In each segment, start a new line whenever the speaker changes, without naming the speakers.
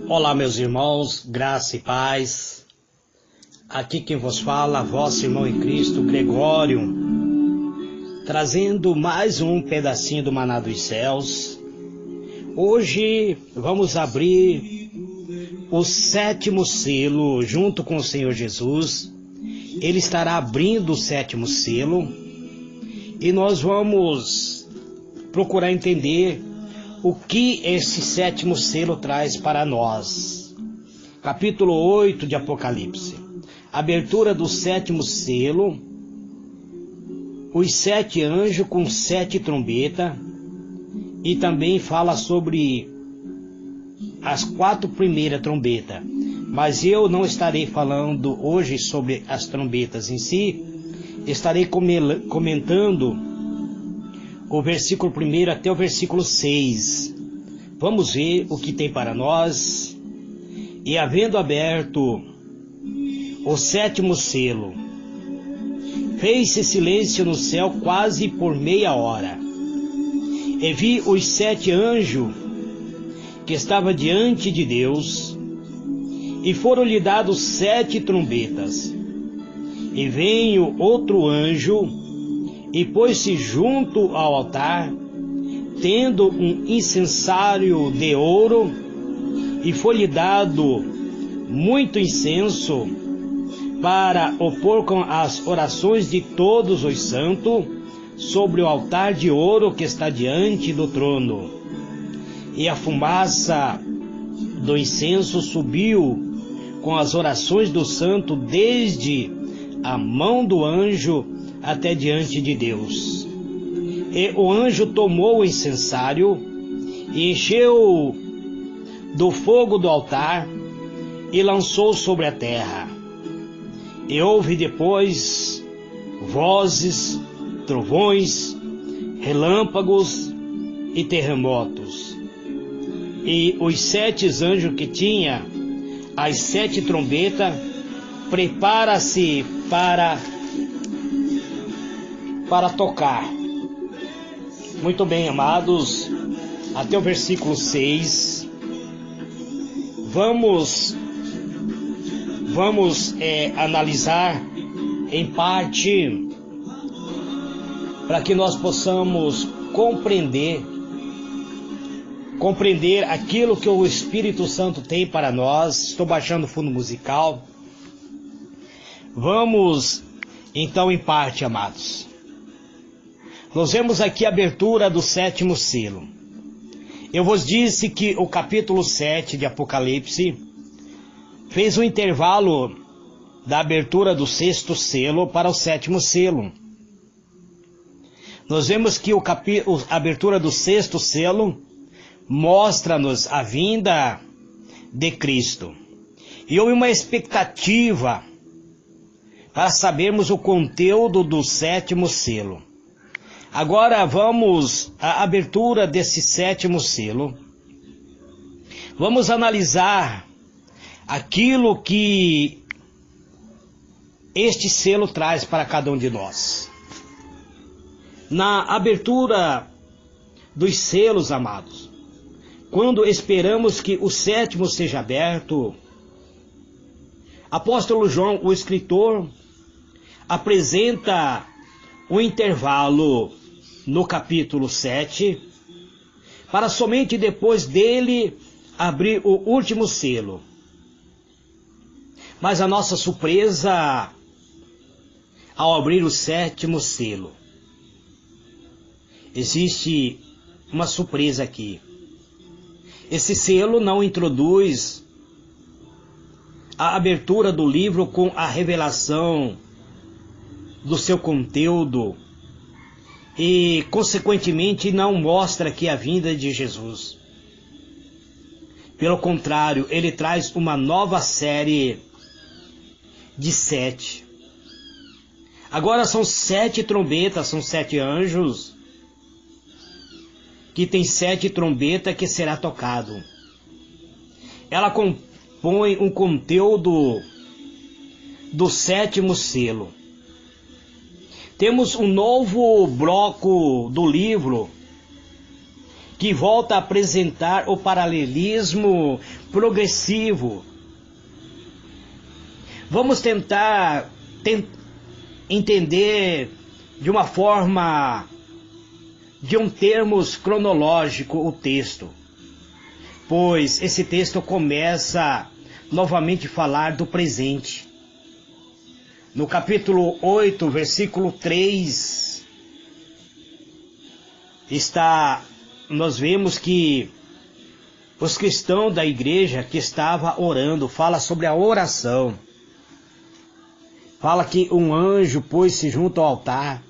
Olá, meus irmãos, graça e paz. Aqui quem vos fala, vosso irmão em Cristo, Gregório, trazendo mais um pedacinho do Maná dos Céus. Hoje vamos abrir o 7º selo junto com o Senhor Jesus. Ele estará abrindo o 7º selo e nós vamos procurar entender o que esse 7º selo traz para nós. Capítulo 8 de Apocalipse. Abertura do 7º selo. Os 7 anjos com 7 trombetas. E também fala sobre as 4 primeiras trombetas. Mas eu não estarei falando hoje sobre as trombetas em si. Estarei comentando o versículo 1 até o versículo 6. Vamos ver o que tem para nós. E havendo aberto o 7º selo, fez-se silêncio no céu quase por meia hora. E vi os 7 anjos que estavam diante de Deus, e foram-lhe dados 7 trombetas. E veio outro anjo, e pôs-se junto ao altar, tendo um incensário de ouro, e foi-lhe dado muito incenso, para o pôr com as orações de todos os santos, sobre o altar de ouro que está diante do trono. E a fumaça do incenso subiu com as orações do santo, desde a mão do anjo até diante de Deus. E o anjo tomou o incensário e encheu do fogo do altar e lançou sobre a terra. E houve depois vozes, trovões, relâmpagos e terremotos. E os 7 anjos que tinha as 7 trombetas prepara-se para tocar. Muito bem, amados, até o versículo 6. Vamos analisar em parte, para que nós possamos compreender aquilo que o Espírito Santo tem para nós. Estou baixando o fundo musical. Vamos então em parte, amados. Nós vemos aqui a abertura do 7º selo. Eu vos disse que o capítulo 7 de Apocalipse fez um intervalo da abertura do 6º selo para o 7º selo. Nós vemos que a abertura do 6º selo mostra-nos a vinda de Cristo. E houve uma expectativa para sabermos o conteúdo do 7º selo. Agora vamos à abertura desse 7º selo. Vamos analisar aquilo que este selo traz para cada um de nós. Na abertura dos selos, amados, quando esperamos que o 7º seja aberto, apóstolo João, o escritor, apresenta o intervalo no capítulo 7, para somente depois dele abrir o último selo. Mas a nossa surpresa ao abrir o 7º selo, existe uma surpresa aqui. Esse selo não introduz a abertura do livro com a revelação do seu conteúdo e, consequentemente, não mostra aqui a vinda de Jesus. Pelo contrário, ele traz uma nova série de 7. Agora são 7 trombetas, são 7 anjos que tem 7 trombetas que será tocado. Ela compõe um conteúdo do 7º selo. Temos um novo bloco do livro que volta a apresentar o paralelismo progressivo. Vamos tentar entender de uma forma, de um termos cronológico o texto, pois esse texto começa novamente a falar do presente. No capítulo 8, versículo 3, nós vemos que os cristãos da igreja que estava orando, fala sobre a oração. Fala que um anjo pôs-se junto ao altar,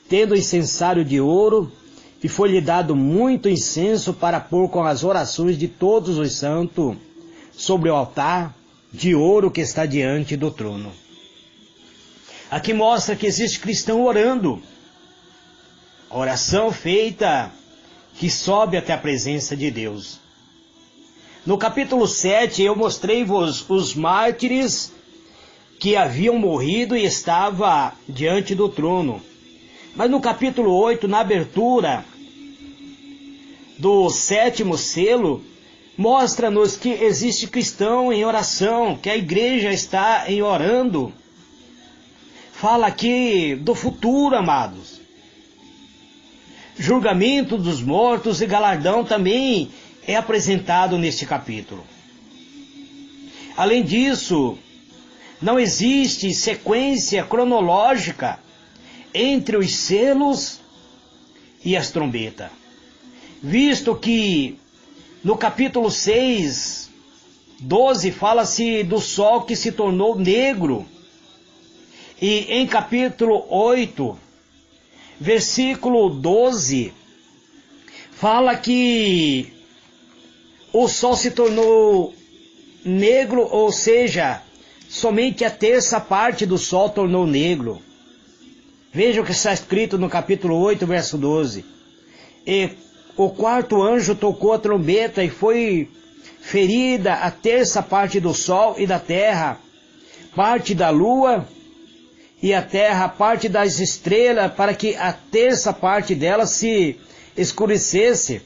tendo incensário de ouro, e foi-lhe dado muito incenso para pôr com as orações de todos os santos sobre o altar de ouro que está diante do trono. Aqui mostra que existe cristão orando. A oração feita que sobe até a presença de Deus. No capítulo 7 eu mostrei-vos os mártires que haviam morrido e estava diante do trono. Mas no capítulo 8, na abertura do 7º selo, mostra-nos que existe cristão em oração, que a igreja está em orando. Fala aqui do futuro, amados. Julgamento dos mortos e galardão também é apresentado neste capítulo. Além disso, não existe sequência cronológica entre os selos e as trombetas, visto que no capítulo 6, 12, fala-se do sol que se tornou negro, e em capítulo 8, versículo 12, fala que o sol se tornou negro, ou seja, somente a terça parte do sol tornou negro. Veja o que está escrito no capítulo 8, verso 12. E o quarto anjo tocou a trombeta e foi ferida a terça parte do sol e da terra, parte da lua e a terra, parte das estrelas, para que a terça parte delas se escurecesse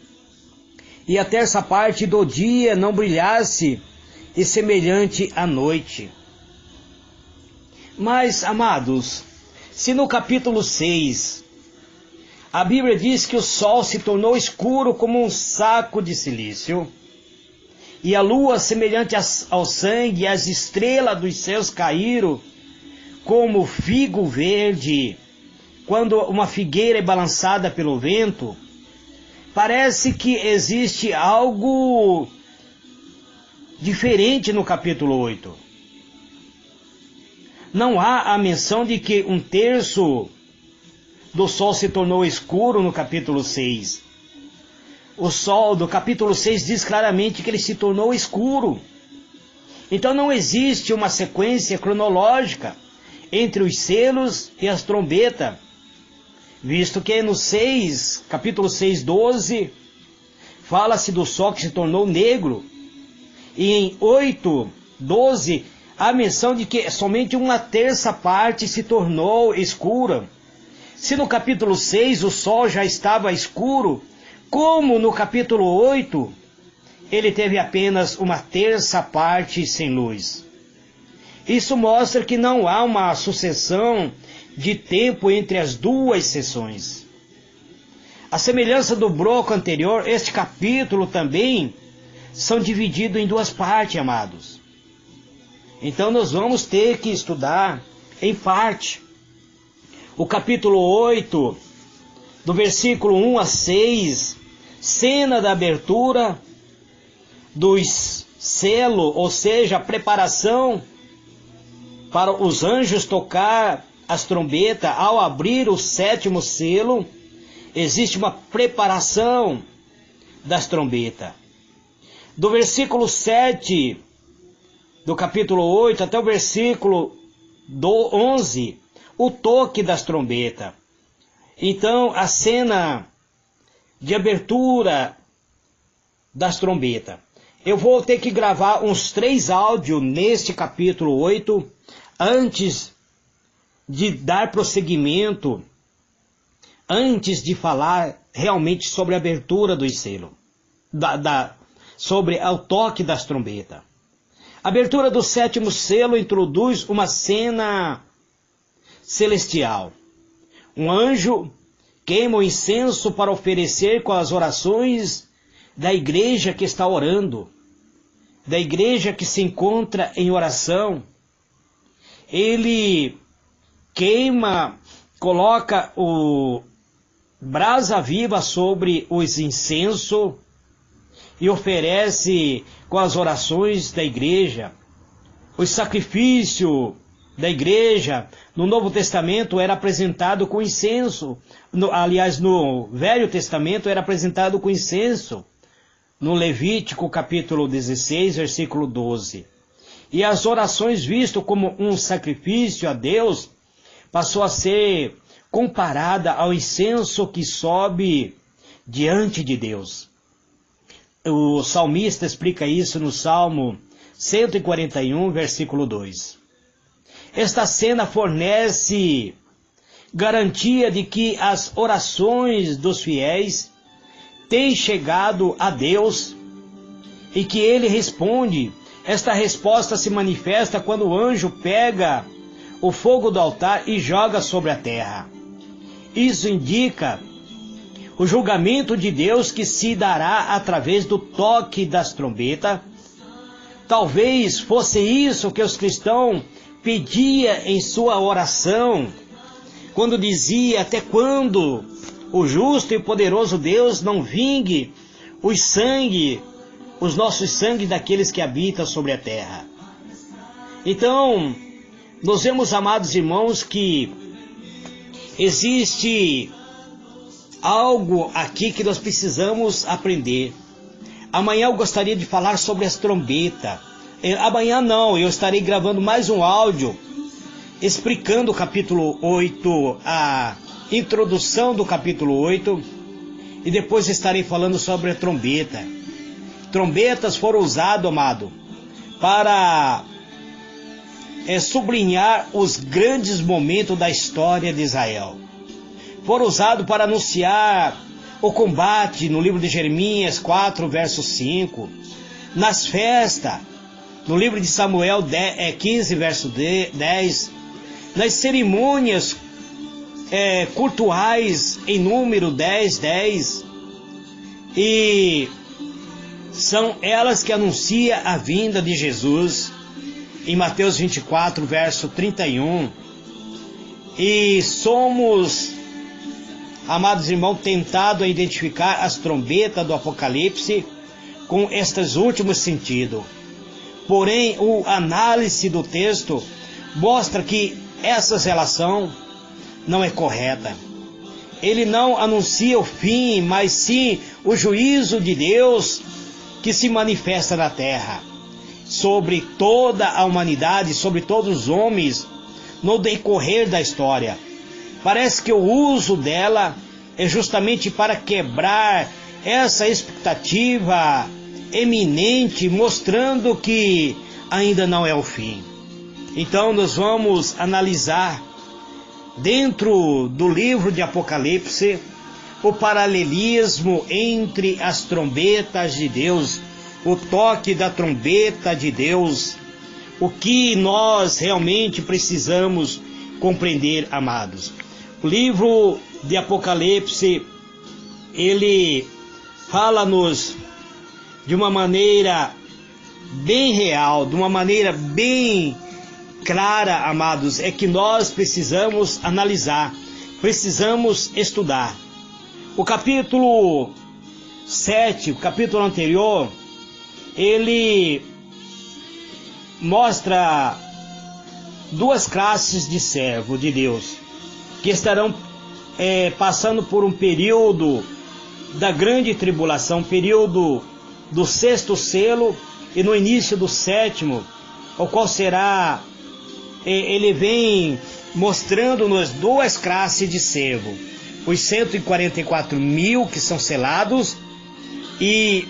e a terça parte do dia não brilhasse, e semelhante à noite. Mas, amados, se no capítulo 6, a Bíblia diz que o sol se tornou escuro como um saco de silício, e a lua semelhante ao sangue, e as estrelas dos céus caíram como figo verde, quando uma figueira é balançada pelo vento, parece que existe algo diferente no capítulo 8. Não há a menção de que um terço do sol se tornou escuro no capítulo 6. O sol do capítulo 6 diz claramente que ele se tornou escuro. Então não existe uma sequência cronológica entre os selos e as trombetas, visto que no 6, capítulo 6, 12, fala-se do sol que se tornou negro, e em 8, 12, há menção de que somente uma terça parte se tornou escura. Se no capítulo 6 o sol já estava escuro, como no capítulo 8 ele teve apenas uma terça parte sem luz? Isso mostra que não há uma sucessão de tempo entre as duas sessões. A semelhança do bloco anterior, este capítulo também são divididos em duas partes, amados. Então nós vamos ter que estudar em parte. O capítulo 8, do versículo 1 a 6, cena da abertura dos selos, ou seja, a preparação para os anjos tocar as trombetas. Ao abrir o 7º selo, existe uma preparação das trombetas. Do versículo 7 do capítulo 8 até o versículo 11, o toque das trombetas. Então, a cena de abertura das trombetas. Eu vou ter que gravar uns 3 áudios neste capítulo 8, antes de dar prosseguimento antes de falar realmente sobre a abertura dos selos, sobre o toque das trombetas. A abertura do 7º selo introduz uma cena celestial. Um anjo queima o incenso para oferecer com as orações da igreja que está orando, da igreja que se encontra em oração. Ele queima, coloca o brasa viva sobre os incensos e oferece com as orações da igreja. O sacrifício da igreja no Novo Testamento era apresentado com incenso. Aliás, no Velho Testamento era apresentado com incenso. No Levítico capítulo 16, versículo 12. E as orações vistas como um sacrifício a Deus passou a ser comparada ao incenso que sobe diante de Deus. O salmista explica isso no Salmo 141, versículo 2. Esta cena fornece garantia de que as orações dos fiéis têm chegado a Deus e que Ele responde. Esta resposta se manifesta quando o anjo pega o fogo do altar e joga sobre a terra. Isso indica o julgamento de Deus que se dará através do toque das trombetas. Talvez fosse isso que os cristãos pediam em sua oração, quando dizia: até quando o justo e poderoso Deus não vingue os nossos sangues daqueles que habitam sobre a terra. Então, nós vemos, amados irmãos, que existe algo aqui que nós precisamos aprender. Amanhã eu gostaria de falar sobre as trombetas. Amanhã não, eu estarei gravando mais um áudio explicando o capítulo 8, a introdução do capítulo 8, e depois estarei falando sobre a trombeta. Trombetas foram usadas, amado, para sublinhar os grandes momentos da história de Israel. Foram usados para anunciar o combate no livro de Jeremias 4, verso 5. Nas festas, no livro de Samuel 15, verso 10. Nas cerimônias cultuais em número 10. E são elas que anunciam a vinda de Jesus em Mateus 24, verso 31. E somos, amados irmãos, tentados a identificar as trombetas do Apocalipse com estes últimos sentidos. Porém, a análise do texto mostra que essa relação não é correta. Ele não anuncia o fim, mas sim o juízo de Deus que se manifesta na terra, sobre toda a humanidade, sobre todos os homens, no decorrer da história. Parece que o uso dela é justamente para quebrar essa expectativa eminente, mostrando que ainda não é o fim. Então nós vamos analisar dentro do livro de Apocalipse o paralelismo entre as trombetas de Deus, o toque da trombeta de Deus, o que nós realmente precisamos compreender, amados. O livro de Apocalipse, ele fala-nos de uma maneira bem real, de uma maneira bem clara, amados, é que nós precisamos analisar, precisamos estudar. O capítulo 7, o capítulo anterior, ele mostra duas classes de servo de Deus que estarão passando por um período da grande tribulação, período do 6º selo e no início do 7º, o qual será, ele vem mostrando-nos duas classes de servo: os 144.000 que são selados e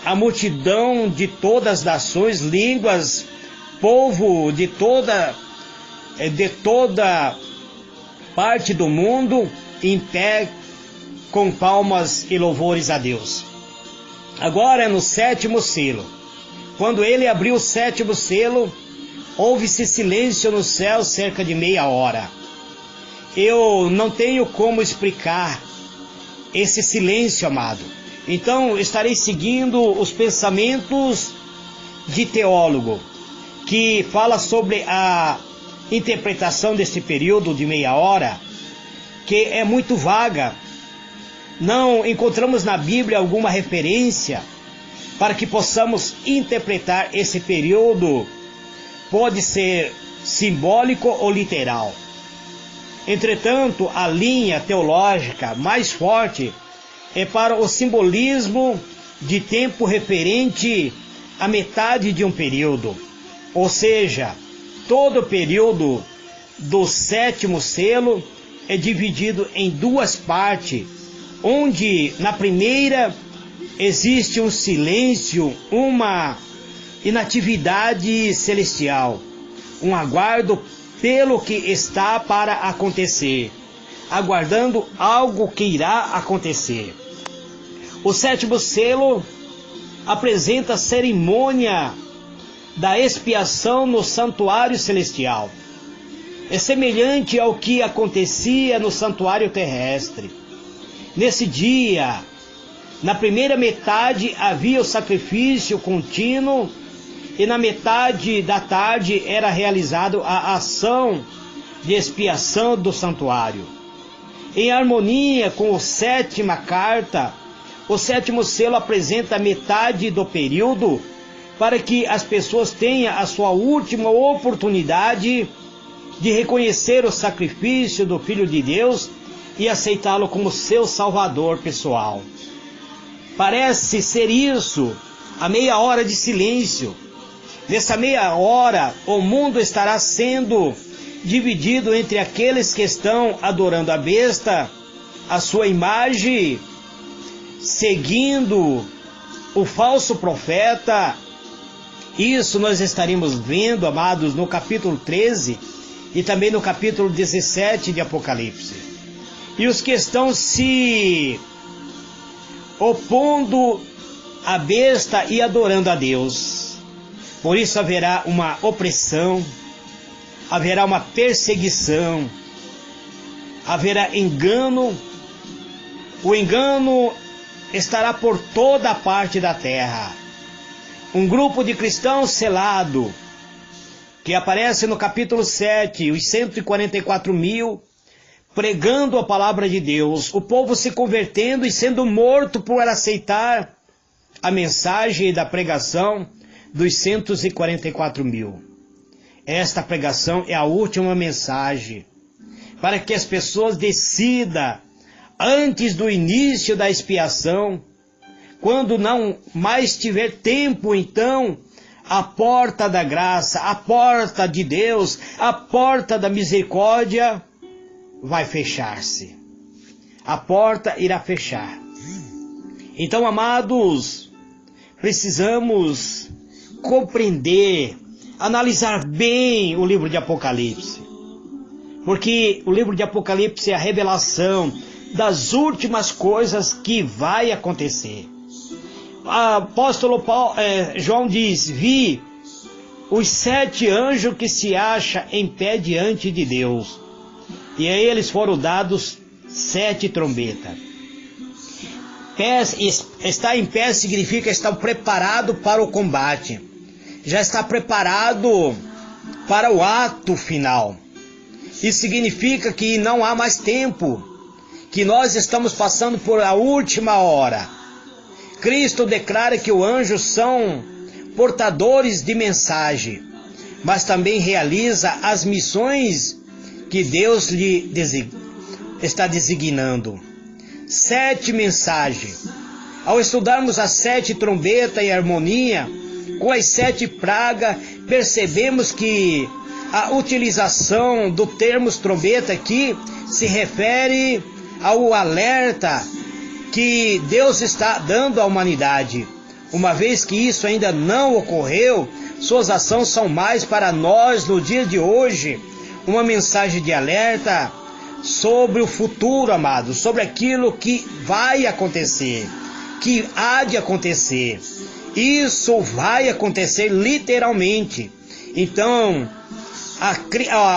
a multidão de todas as nações, línguas, povo de toda parte do mundo, em pé com palmas e louvores a Deus. Agora, no sétimo selo, quando ele abriu o sétimo selo, houve-se silêncio no céu cerca de meia hora. Eu não tenho como explicar esse silêncio, amado. Então, estarei seguindo os pensamentos de teólogo, que fala sobre a interpretação desse período de meia hora, que é muito vaga. Não encontramos na Bíblia alguma referência para que possamos interpretar esse período. Pode ser simbólico ou literal. Entretanto, a linha teológica mais forte é para o simbolismo de tempo referente à metade de um período. Ou seja, todo o período do sétimo selo é dividido em duas partes, onde na primeira existe um silêncio, uma inatividade celestial, um aguardo pelo que está para acontecer, aguardando algo que irá acontecer. O sétimo selo apresenta a cerimônia da expiação no santuário celestial. É semelhante ao que acontecia no santuário terrestre. Nesse dia, na primeira metade havia o sacrifício contínuo e na metade da tarde era realizado a ação de expiação do santuário. Em harmonia com a sétima carta, o sétimo selo apresenta a metade do período para que as pessoas tenham a sua última oportunidade de reconhecer o sacrifício do Filho de Deus e aceitá-lo como seu Salvador pessoal. Parece ser isso, a meia hora de silêncio. Nessa meia hora, o mundo estará sendo dividido entre aqueles que estão adorando a besta, a sua imagem, seguindo o falso profeta. Isso nós estaremos vendo, amados, no capítulo 13 e também no capítulo 17 de Apocalipse. E os que estão se opondo à besta e adorando a Deus. Por isso haverá uma opressão, haverá uma perseguição, haverá engano. O engano estará por toda a parte da terra. Um grupo de cristãos selado, que aparece no capítulo 7, os 144 mil, pregando a palavra de Deus, o povo se convertendo e sendo morto por aceitar a mensagem da pregação dos 144 mil. Esta pregação é a última mensagem, para que as pessoas decidam, antes do início da expiação, quando não mais tiver tempo, então, a porta da graça, a porta de Deus, a porta da misericórdia vai fechar-se. A porta irá fechar. Então, amados, precisamos compreender, analisar bem o livro de Apocalipse. Porque o livro de Apocalipse é a revelação das últimas coisas que vai acontecer. O apóstolo João diz: vi os 7 anjos que se acham em pé diante de Deus, e a eles foram dados 7 trombetas. Estar em pé significa estar preparado para o combate, já está preparado para o ato final. Isso significa que não há mais tempo, que nós estamos passando por a última hora. Cristo declara que os anjos são portadores de mensagem, mas também realiza as missões que Deus lhe está designando. 7 mensagens. Ao estudarmos as 7 trombetas e harmonia com as 7 pragas, percebemos que a utilização do termo trombeta aqui se refere ao alerta que Deus está dando à humanidade. Uma vez que isso ainda não ocorreu, suas ações são mais para nós no dia de hoje uma mensagem de alerta sobre o futuro, amados, sobre aquilo que vai acontecer, que há de acontecer. Isso vai acontecer literalmente. Então,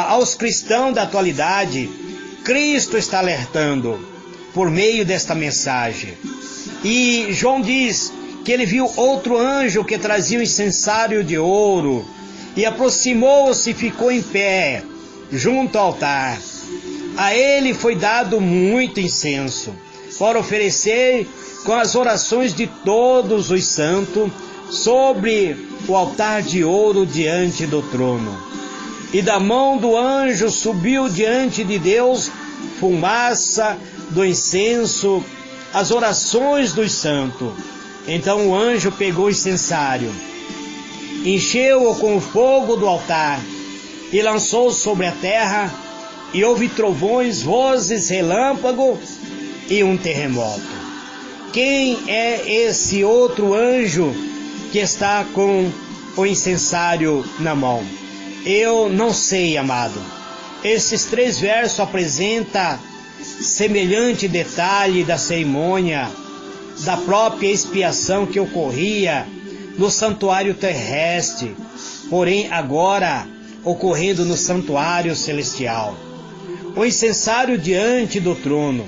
aos cristãos da atualidade, Cristo está alertando por meio desta mensagem. E João diz que ele viu outro anjo que trazia um incensário de ouro, e aproximou-se e ficou em pé junto ao altar. A ele foi dado muito incenso, para oferecer com as orações de todos os santos sobre o altar de ouro diante do trono. E da mão do anjo subiu diante de Deus fumaça do incenso, as orações dos santos. Então o anjo pegou o incensário, encheu-o com o fogo do altar e lançou sobre a terra, e houve trovões, vozes, relâmpago e um terremoto. Quem é esse outro anjo que está com o incensário na mão? Eu não sei, amado. Esses 3 versos apresentam semelhante detalhe da cerimônia, da própria expiação que ocorria no santuário terrestre, porém agora ocorrendo no santuário celestial. O incensário diante do trono.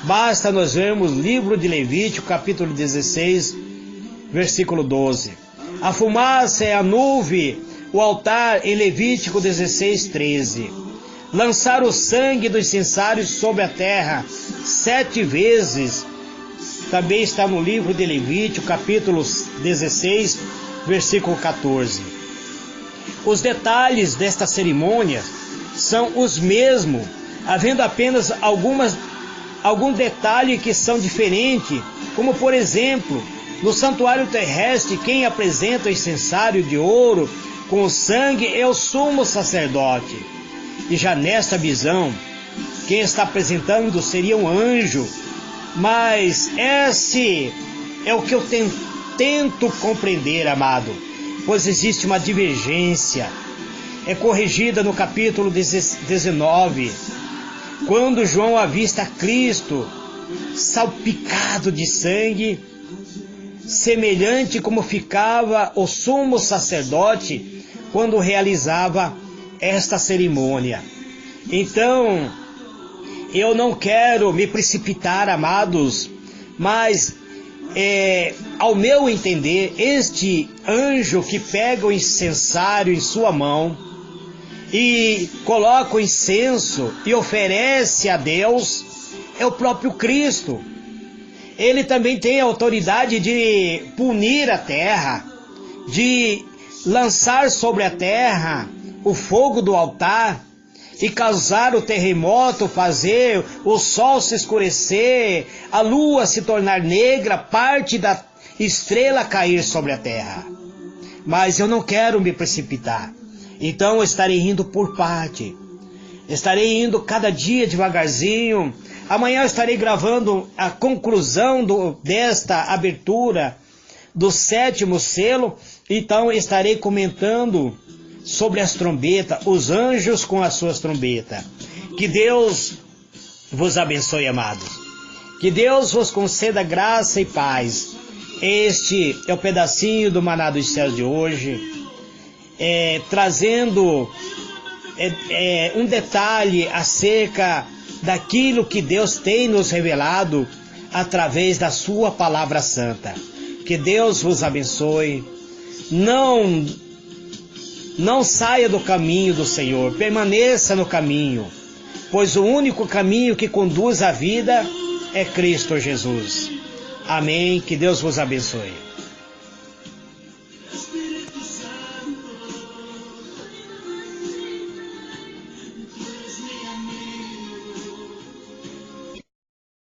Basta nós vermos o livro de Levítico, capítulo 16, versículo 12. A fumaça é a nuvem, o altar em Levítico 16, 13. Lançar o sangue do incensário sobre a terra 7 vezes. Também está no livro de Levítico, capítulo 16, versículo 14. Os detalhes desta cerimônia são os mesmos, havendo apenas algum detalhe que são diferentes, como por exemplo, no santuário terrestre, quem apresenta o incensário de ouro com o sangue é o sumo sacerdote. E já nesta visão, quem está apresentando seria um anjo. Mas esse é o que eu tento compreender, amado, pois existe uma divergência. É corrigida no capítulo 19, quando João avista Cristo salpicado de sangue, semelhante como ficava o sumo sacerdote quando realizava esta cerimônia. Então, eu não quero me precipitar, amados, mas ao meu entender, este anjo que pega o incensário em sua mão e coloca o incenso e oferece a Deus, é o próprio Cristo. Ele também tem a autoridade de punir a terra, de lançar sobre a terra o fogo do altar e causar o terremoto, fazer o sol se escurecer, a lua se tornar negra, parte da estrela cair sobre a terra. Mas eu não quero me precipitar, então eu estarei indo por parte, estarei indo cada dia devagarzinho. Amanhã eu estarei gravando a conclusão desta abertura do 7º selo, então estarei comentando sobre as trombetas, os anjos com as suas trombetas. Que Deus vos abençoe, amados. Que Deus vos conceda graça e paz. Este é o pedacinho do Maná dos Céus de hoje, trazendo um detalhe acerca daquilo que Deus tem nos revelado através da sua palavra santa. Que Deus vos abençoe. Não saia do caminho do Senhor, permaneça no caminho, pois o único caminho que conduz à vida é Cristo Jesus. Amém, que Deus vos abençoe.